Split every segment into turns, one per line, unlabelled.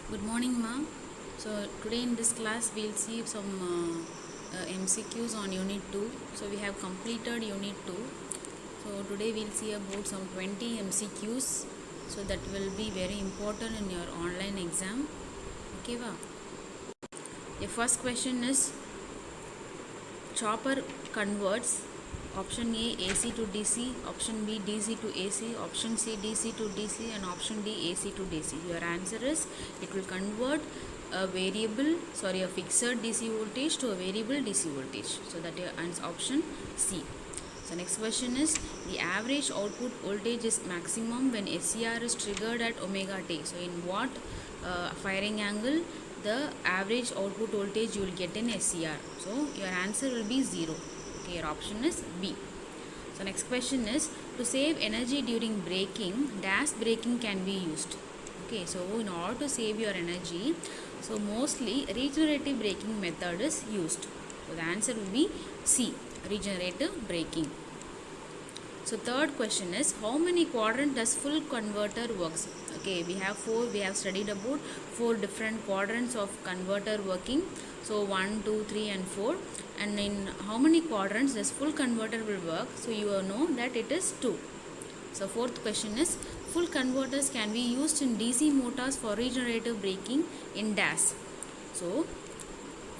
Good morning, ma. So today in this class we'll see some MCQs on Unit 2. So we have completed Unit 2. So today we'll see about some 20 MCQs. So that will be very important in your online exam. Okay, va? The first question is chopper converts option A AC to DC, option B DC to AC, option C DC to DC, and option D AC to DC. Your answer is it will convert a fixed DC voltage to a variable DC voltage. So that your answer option C. So next question is the average output voltage is maximum when SCR is triggered at omega t. So in what firing angle the average output voltage you will get in SCR. So your answer will be 0. Okay, your option is B. So next question is to save energy during braking, dash braking can be used. Okay, so in order to save your energy, so mostly regenerative braking method is used. So the answer will be C, regenerative braking. So third question is how many quadrant does full converter works? Okay, we have studied about 4 different quadrants of converter working. So 1, 2, 3 and 4, and in how many quadrants this full converter will work? So you know that it is 2. So fourth question is full converters can be used in DC motors for regenerative braking in dash. So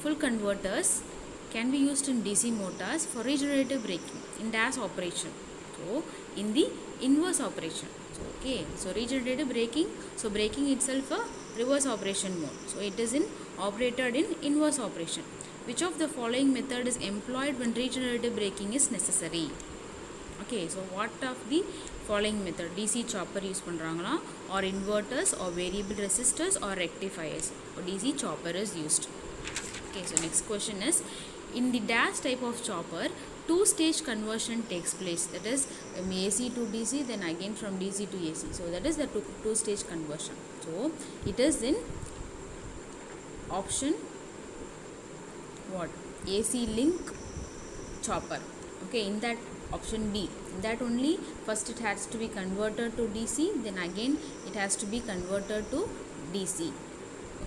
full converters can be used in DC motors for regenerative braking in dash operation. So in the inverse operation. So regenerative braking, so braking itself a reverse operation mode. So it is operated in inverse operation. Which of the following method is employed when regenerative braking is necessary? Okay, so what of the following method? DC chopper use பண்றாங்களா, or inverters, or variable resistors, or rectifiers? Or DC chopper is used. Okay, so next question is in the dash type of chopper, two-stage conversion takes place. That is AC to DC, then again from DC to AC. So that is the two-stage conversion. So it is in option what? AC link chopper. Okay, in that option B, in that only first it has to be converted to DC, then again it has to be converted to DC.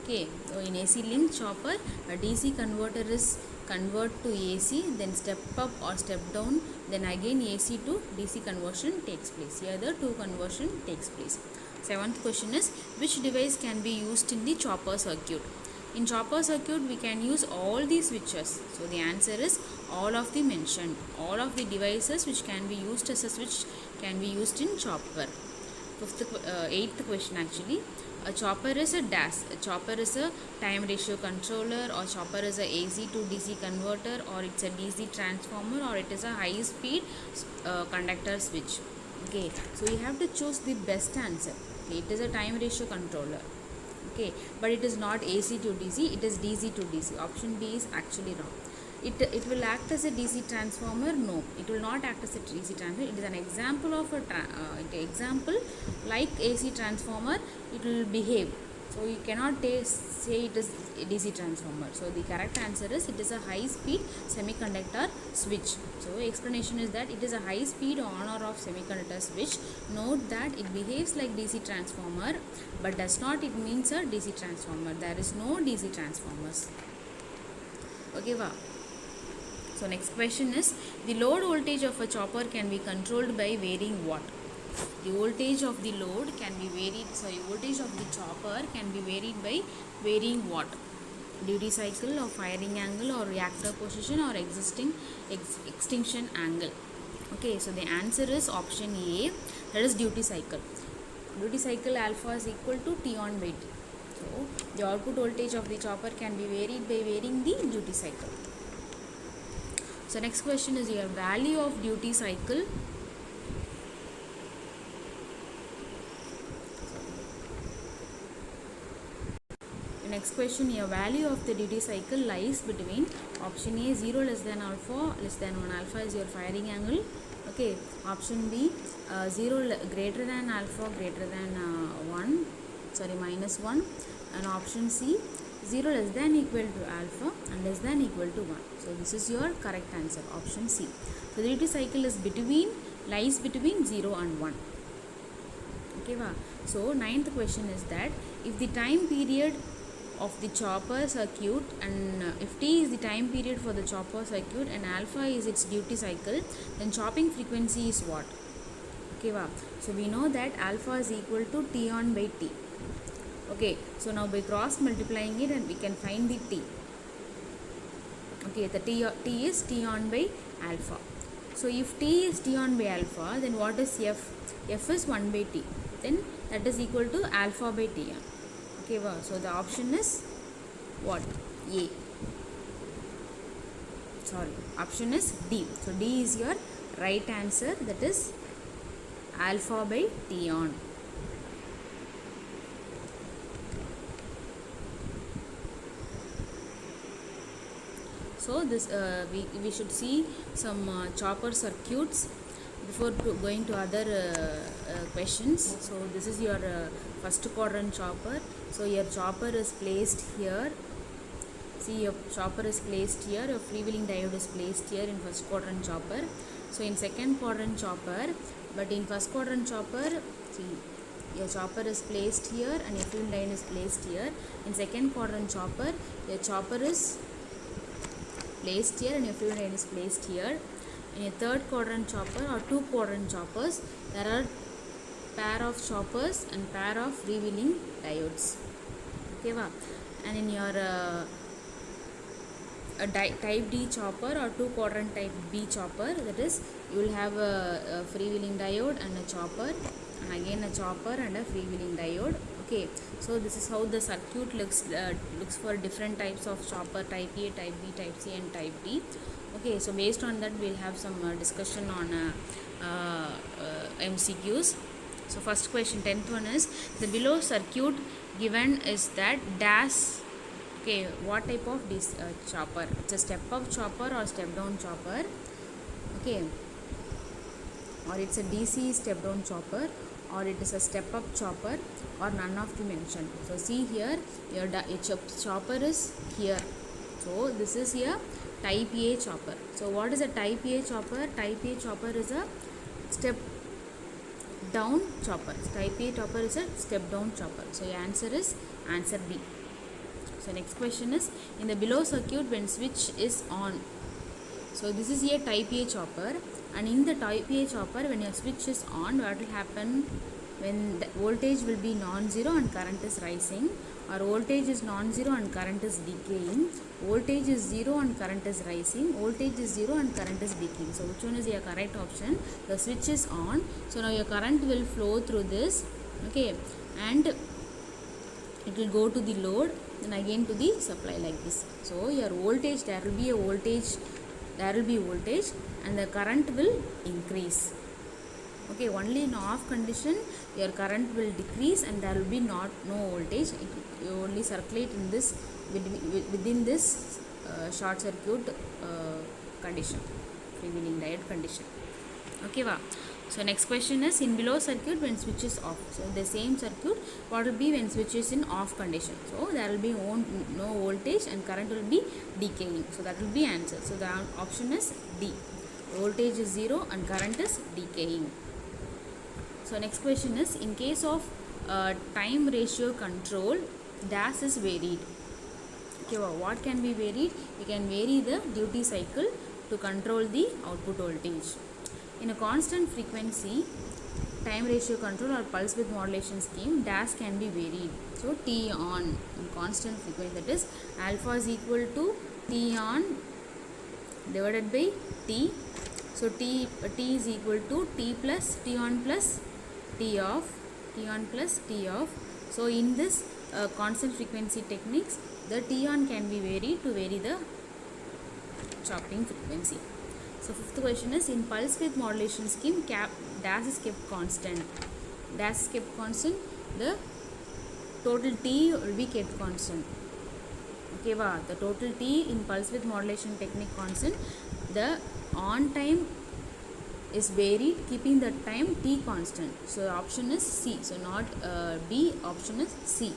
Okay, so in AC link chopper, a DC converter is convert to AC, then step up or step down, then again AC to DC conversion takes place. Here the two conversion takes place. Seventh question is which device can be used in the chopper circuit? In chopper circuit we can use all these switches. So the answer is all of the mentioned. All of the devices which can be used as a switch can be used in chopper. Eighth question actually. A chopper is a dash. A chopper is a time ratio controller, or chopper is a AC to DC converter, or it's a DC transformer, or it is a high speed conductor switch. Okay, so you have to choose the best answer. Okay, it is a time ratio controller. Okay, but it is not AC to DC, it is DC to DC. Option B is actually wrong. It will act as a DC transformer? No, it will not act as a DC transformer. It is an example of example like AC transformer. It will behave. So you cannot say it is a DC transformer. So the correct answer is it is a high speed semiconductor switch. So explanation is that it is a high speed on or off semiconductor switch. Note that it behaves like DC transformer, but does not it means a DC transformer. There is no DC transformers. Okay, wow. So next question is the load voltage of a chopper can be controlled by varying what? The voltage of the load can be voltage of the chopper can be varied by varying what? Duty cycle, or firing angle, or reactor position, or extinction angle. Okay, so the answer is option A, that is duty cycle. Duty cycle alpha is equal to T on by T. So the output voltage of the chopper can be varied by varying the duty cycle. So next question is your value of duty cycle. The next question, your value of the duty cycle lies between option A 0 less than alpha less than 1 alpha is your firing angle. Okay, option B 0 greater than alpha greater than minus 1, and option C 0 less than equal to alpha and less than equal to 1. So this is your correct answer, option C. So the duty cycle is lies between 0 and 1. Okay va. So ninth question is that if the time period of the chopper circuit and if t is the time period for the chopper circuit and alpha is its duty cycle, then chopping frequency is what? Okay va. So we know that alpha is equal to t on by t. Okay, so now by cross multiplying it and we can find the t. Okay, the t is t on by alpha. So if t is t on by alpha, then what is f? F is 1 by t. Then that is equal to alpha by t. Okay, wow. So the option is what? A. Sorry, option is D. So D is your right answer. That is alpha by t on. So this we should see some chopper circuits before going to other questions. So this is your first quadrant chopper. So your chopper is placed here. See, your chopper is placed here, your freewheeling diode is placed here in first quadrant chopper. So in second quadrant chopper, but in first quadrant chopper, see, your chopper is placed here and your freewheeling diode is placed here. In second quadrant chopper, your chopper is placed here and your freewheeling diode is placed here. In a third quadrant chopper or two quadrant choppers, there are pair of choppers and pair of freewheeling diodes. Okay, va? And in your type D chopper or two quadrant type B chopper, that is, you will have a freewheeling diode and a chopper, and again a chopper and a freewheeling diode. Okay, so this is how the circuit looks for different types of chopper: type A, type B, type C, and type D. Okay, so based on that, we'll have some discussion on MCQs. So first question, 10th one is the below circuit given is that dash. Okay, what type of this chopper? It's a step up chopper or step down chopper. Okay, or it's a DC step down chopper, or it is a step up chopper, or none of the mentioned. So see here, your chopper is here. So this is here type A chopper. So what is a type A chopper? Type A chopper is a step down chopper. Type A chopper is a step down chopper. So your answer is answer B. So next question is, in the below circuit when switch is on. So this is a type A chopper, and in the type A chopper when your switch is on, what will happen? When the voltage will be non-zero and current is rising, or voltage is non-zero and current is decaying, voltage is 0 and current is rising, voltage is 0 and current is decaying. So which one is your correct option? The switch is on, so now your current will flow through this, okay, and it will go to the load, then again to the supply like this. So your voltage, there will be voltage, and the current will increase. Okay, only in off condition your current will decrease and there will be no voltage. You only circulate in this within this short circuit condition, freewheeling diode condition. Okay, va. So next question is, in below circuit when switch is off. So the same circuit, what will be when switch is in off condition? So there will be no voltage and current will be decaying. So that will be answer. So the option is D. Voltage is 0 and current is decaying. So next question is, in case of time ratio control, dash is varied. Okay, well, what can be varied? We can vary the duty cycle to control the output voltage. In a constant frequency time ratio control or pulse width modulation scheme, dash can be varied. So T on in constant frequency, that is alpha is equal to T on divided by T. So T is equal to T plus T on plus T off, T on plus T off. So in this constant frequency techniques, the T on can be varied to vary the chopping frequency. So fifth question is, in pulse width modulation scheme, dash is kept constant. Dash is kept constant. The total T will be kept constant. Okay, wow. The total T in pulse width modulation technique constant. The on time is varied, keeping the time T constant. So option is C. So not B. Option is C.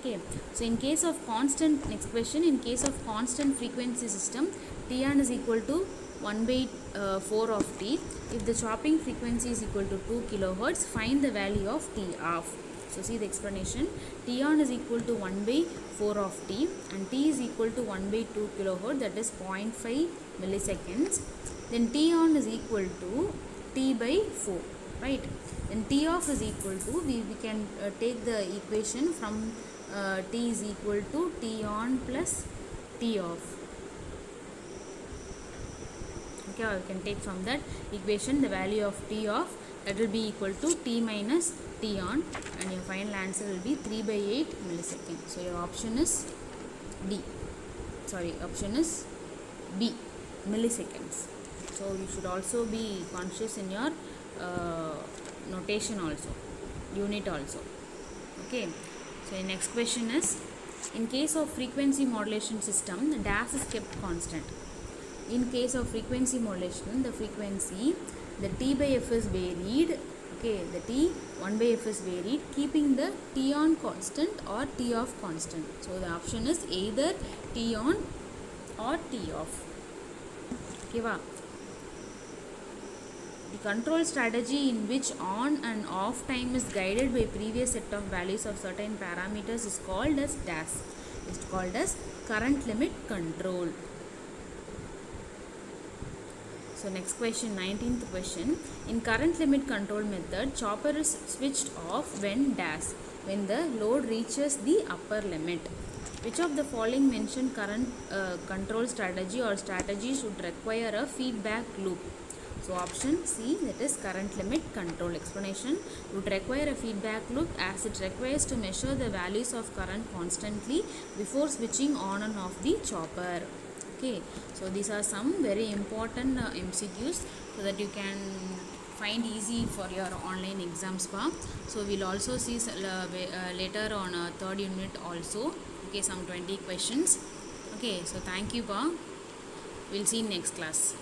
Okay. So in case of constant, next question, in case of constant frequency system, T on is equal to 1 by 4 of t. If the chopping frequency is equal to 2 kilohertz, find the value of t off. So see the explanation. T on is equal to 1 by 4 of t and t is equal to 1 by 2 kilohertz, that is 0.5 milliseconds. Then T on is equal to T by 4, right? Then T off is equal to, we can take the equation from T is equal to T on plus T off. Okay, we can take from that equation the value of T off, that will be equal to T minus T on, and your final answer will be 3 by 8 milliseconds. So your option is D. Sorry, option is B, milliseconds. So you should also be conscious in your notation also, unit also. Okay, so your next question is, in case of frequency modulation system, the dash is kept constant. In case of frequency modulation, the frequency, the T by F is varied. Okay, the T 1 by F is varied, keeping the T on constant or T off constant. So the option is either T on or T off. Okay, wow. The control strategy in which on and off time is guided by previous set of values of certain parameters is called as DAS. It's called as current limit control. So next question, 19th question. In current limit control method, chopper is switched off when DAS, when the load reaches the upper limit. Which of the following mentioned current control strategy or strategy should require a feedback loop? So option C, that is current limit control. Explanation: would require a feedback loop as it requires to measure the values of current constantly before switching on and off the chopper. Okay, so these are some very important MCQs so that you can find easy for your online exams. So we'll also see later on third unit also. Okay, some 20 questions. Okay, so thank you. We'll see in next class.